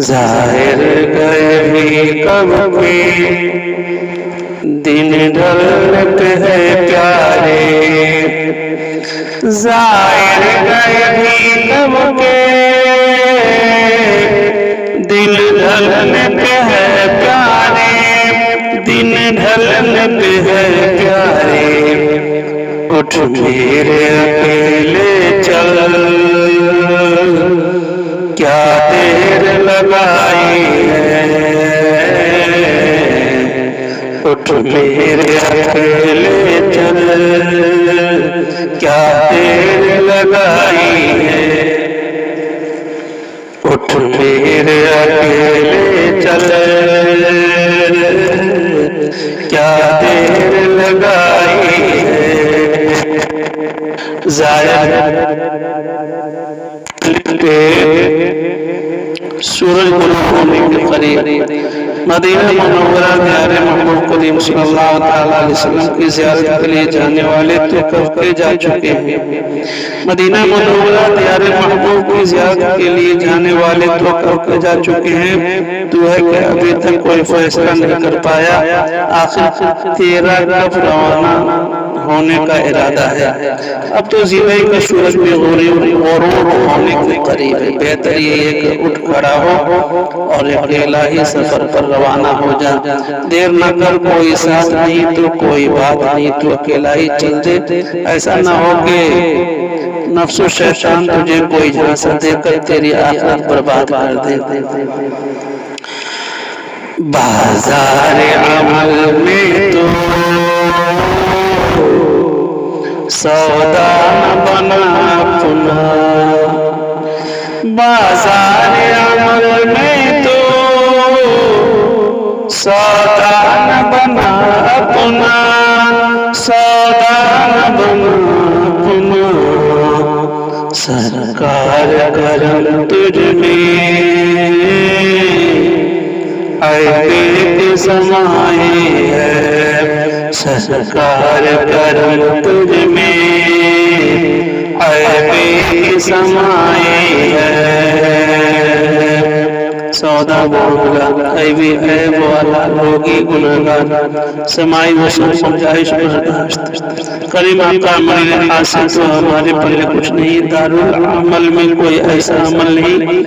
ظاہر گئے بھی کب کے دن ڈھلتے ہیں پیارے، ظاہر گئے بھی کب کے دن ڈھلتے ہیں پیارے، دن ڈھلتے ہیں پیارے، اٹھ میرے اکیلے چل، کیا دیر لگائی ہے، اٹھ میرے اکیلے چل، کیا دیر لگائی ہے، اٹھ میرے اکیلے چل، کیا دیر لگائی ہے، ظاہر سورج غروب ہونے کے قریب مدینہ منورہ دیار محبوب کریم صلی اللہ علیہ وسلم کی زیارت کے لیے جانے والے تو کب کے جا چکے ہیں۔ مدینہ منورہ دیار محبوب کی زیارت کے لیے جانے والے تو کب کے جا چکے ہیں، تو ہے کہ ابھی تک کوئی فیصلہ نہیں کر پایا، آخر تیرا کب روانہ ہونے کا ارادہ ہے۔ اب تو زیبائی کا سورج بھی غروب ہونے کے قریب ہے، بہتر یہ ہے کہ اٹھ کھڑا ہو اور اکیلا ہی سفر پر روانہ ہو جا، دیر نہ کر، کوئی ساتھ نہیں تو کوئی بات نہیں، تو اکیلا ہی چل دے، ایسا نہ ہو کہ نفس و شیطان تجھے کوئی جھانسا دے کر تیری آخرت برباد کر دے۔ بازار عمل میں تو سودا نہ بنا اپنا، بازار عمل میں تو سودا نہ بنا اپنا، سودا نہ بنا اپنا، سرکار کرم تجھ میں عیب سمائے ہے، سرکار کرم تجھ میں عیب سمائے ہے، سودا بولا عیبی عیب والا روگی گناہگار، سمائی وصول سمجھائش برداشت، کریم آقا مریل حاصل تو ہمارے پلے کچھ نہیں، دارالعمل میں کوئی ایسا عمل نہیں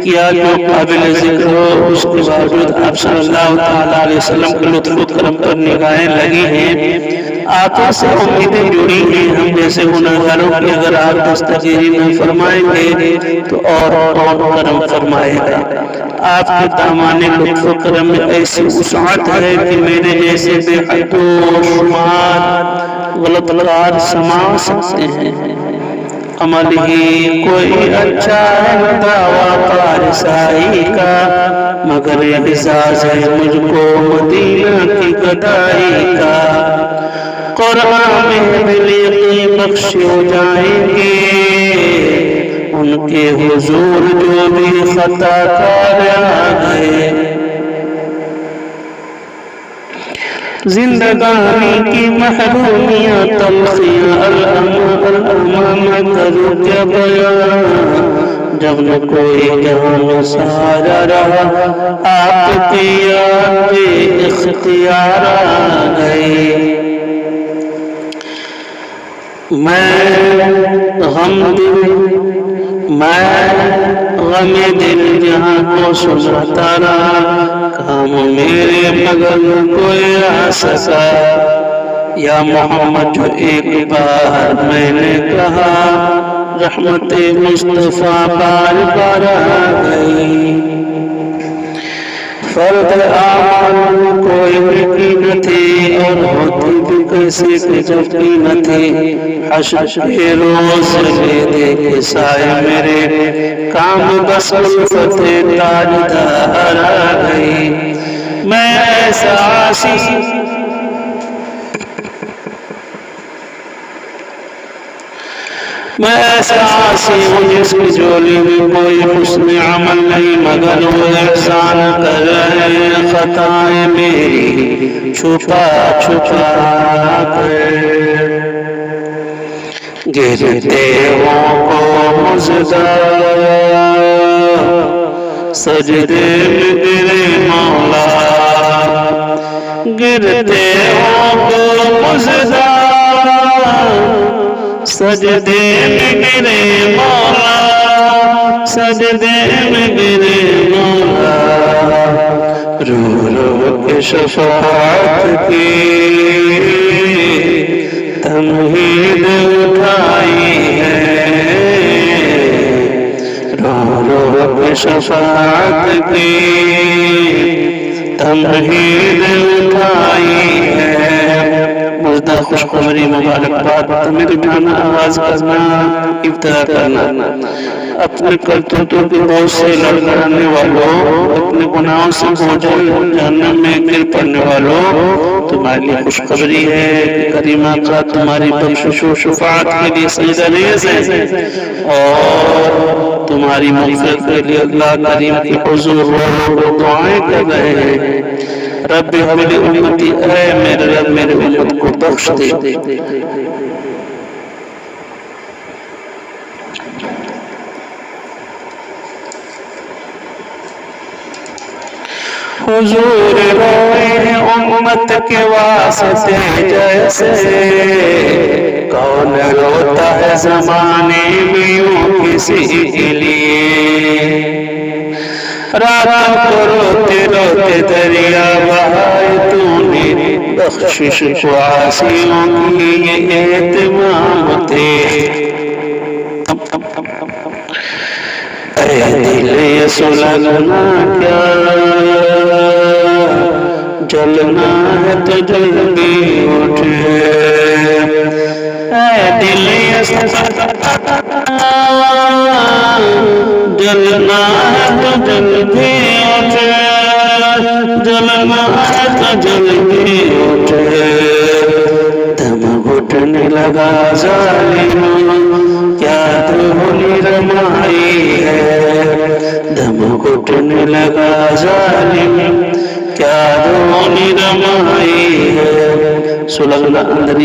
کیا جو قابل ذکر ہو، اس کے باوجود آپ صلی اللہ علیہ وسلم کے لطف و کرم پر نگاہیں لگی ہیں، آقا سے امیدیں جڑی ہیں، ہم جیسے گناہگاروں کی اگر آپ دستگیری نہ فرمائیں گے تو اور کرم فرمائے گا۔ آپ کے دامان لطف و کرم میں ایسی وسعت ہے کہ میرے جیسے بے حد و شمار غلط کار سما سکتے ہیں۔ عمل ہی کوئی اچھا ہے دعویٰ پارسائی کا، مگر اعزاز ہے مجھ کو مدینہ کی گدائی کا، قرآن میں بلیقی بخش ہو جائیں گے ان کے حضور جو بھی خطا کار آگئے، زندگانی کی محرومیاں تلخیاں الامام کرو کیا بیان، جب نہ کوئی جہاں سارا رہا آپ کی یاد پہ اختیار آگئے، میں غم دل جہاں کو سنتا رہا، کام میرے مگر کوئی آ سکا، یا محمد جو ایک بار میں نے کہا، رحمت مصطفیٰ بار بار آ گئی، فرد آمن کوئی بھی نہ تھی اور ہوتی بھی کیسے کہ جب بھی نہ تھی، حشر کے روز میں دیکھے سائے میرے کام بس الفت تاجدار آ گئی، میں ایسا عاصی ہوں جس کی جولی میں کوئی حسن عمل نہیں، مگر وہ احسان کر رہے ہیں خطائیں میری چھپا چھپا کر، گرتے ہوں کو مزدہ سجدے میں گرے مولا گرتے ہوں تو مزدہ سجدے میں گرے مولا سجدے میں گرے مولا رو رو کے شفاعت کی تمہید اٹھائی ہے رو رو کے شفاعت کی تمہید اٹھائی ہے مجدہ خوشخبری مبارکباد تمہیں اٹھانا آغاز کرنا ابتدا کرنا اپنے کرتوتوں کے بوجھ سے لڑنے والوں اپنے گناہوں سے بوجھل جہنم میں گر پڑنے والوں تمہاری لیے خوشخبری ہے کہ کریم آقا تمہاری بخشش و شفاعت کے لیے سجدہ ریز ہے اور تمہاری مغفرت کے لیے اللہ کریم کی حضور رو دعائیں کر رہے ہیں رب حب لی امتی اے میرے رب میرے امت کو بخش دے حضور روئے ہیں امت کے واسطے جیسے کون روتا ہے زمانے میں یوں کسی کے لیے رات کو روتے روتے دریا بہائے تو نے بخشش کو عاصیوں کی یہ اہتمام تھے اے دل یہ سلگنا کیا جلنا ہے تو جلدی اٹھے اے دل یہ سلگنا جلنا ہے تو جلدی اٹھے جلنا ہے تو جلدی اٹھے دم گھٹنے لگا ظالم کیا دھولی رمائی ہے دم گھٹنے لگا ظالم کیا دھولی رمائی ہے سلگنا اندر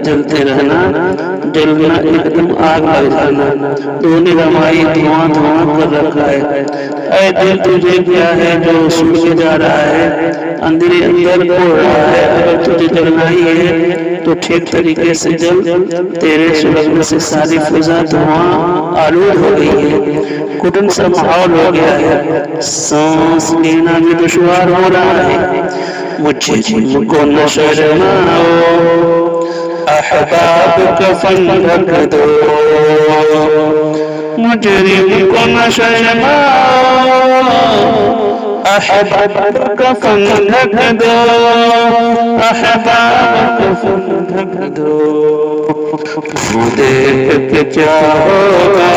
جلتے رہنا جلنا ایک دم آگ لگ جانا دھولی رمائی دھواں دھواں کر رکھا ہے اے دل تجھے کیا ہے جو سوڑ کے جا رہا ہے اندری اندر پھوڑ رہا ہے اگر تجھے جلنا ہی ہے تو ٹھیک طریقے سے جل تیرے سلگنے سے ساری فضا دھواں آلود ہو گئی ہے گھٹن سا ماحول ہو گیا ہے سانس لینا بھی دشوار ہو رہا ہے مجھے جن کو نہ شرماؤ احباب کفن ڈھک دو مجرم کو نہ شرماؤ احباب کفن ڈھک دو احباب کفن ڈھک دو وہ دیکھ کے کیا ہوگا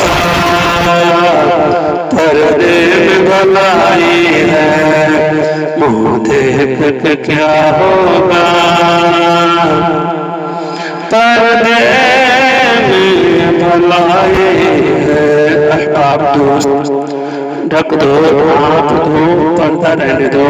پردے میں بھلائی ہے منہ دیکھ کے کیا ہوگا پردے میں بھلائی ہے احباب دوست ڈھک دو ہاتھ دو پردہ رہنے دو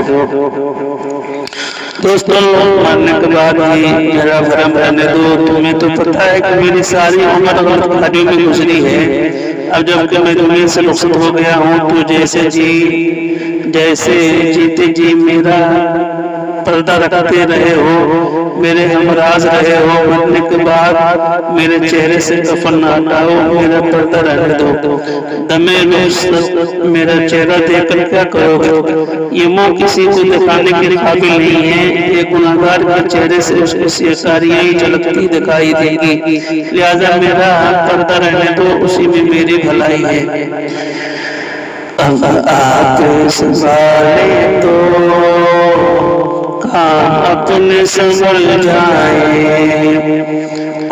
دوستوں مرنے کے بعد ہی میرا بھرم رہنے دو تمہیں تو پتہ ہے کہ میری ساری عمر غلط خالیوں میں گزری ہے اب جب کہ میں دنیا سے رخصت ہو گیا ہوں تو جیسے جیتے جی میرا پردہ رکھتے رہے ہو میرے ہمراز رہے ہو مرنے کے بعد میرے چہرے سے کفن نہ ہٹاؤ میرا پردہ رہنے دو دمے روز میرا چہرہ دیکھ کر کیا کرو گے یہ منہ کسی کو دکھانے کے قابل نہیں ہے یہ گناہگار کے چہرے سے اس کو سیاکاریاں ہی جھلکتی دکھائی دیں گی لہذا میرا پردہ رہنے دو اسی میں میری بھلائی ہے اب آپ سنبھالے تو کام اپنے سنبھل جائیں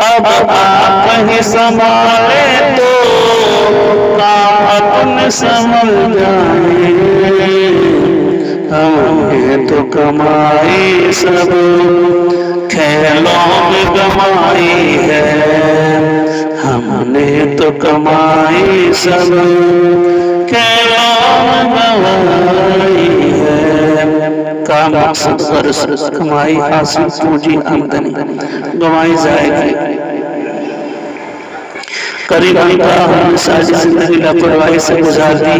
اب آپ ہی سنبھالے تو کام اپنے سنبھل جائیں ہمیں تو کمائی سب کھیلوں میں کمائی ہے ہم نے تو کمائی سب کھیلوں میں کمائی ہے کام مقصد غرض کمائی حاصل پونجی آمدنی گوائی ضائع کی قریب آتا ہم نے ساری زندگی لاپرواہی سے گزار دی،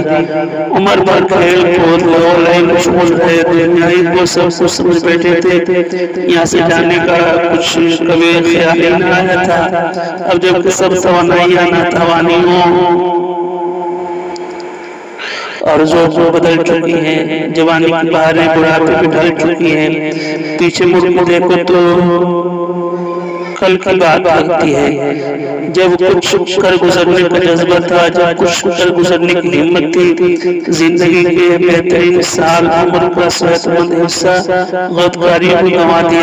عمر بھر کھیل کود لڑائی مشغول رہے، دنیائی کو سب کچھ سمجھ بیٹھے تھے، یہاں سے جانے کا کچھ کبھی خیال ہی نہ آیا تھا۔ اب جب کہ سب توانائیاں ناتوانی ہوں اور جو بدل چکی ہیں، جوانی کی بہاریں بڑھاپے پہ ڈھل چکی ہیں، پیچھے مڑ کے دیکھو تو کل کی بات لگتی ہے، جب کچھ کر گزرنے کا جذبہ تھا، جب کچھ کر گزرنے کی ہمت تھی، زندگی کے بہترین سال، عمر کا صحت مند حصہ غداری کو گنوا دیا۔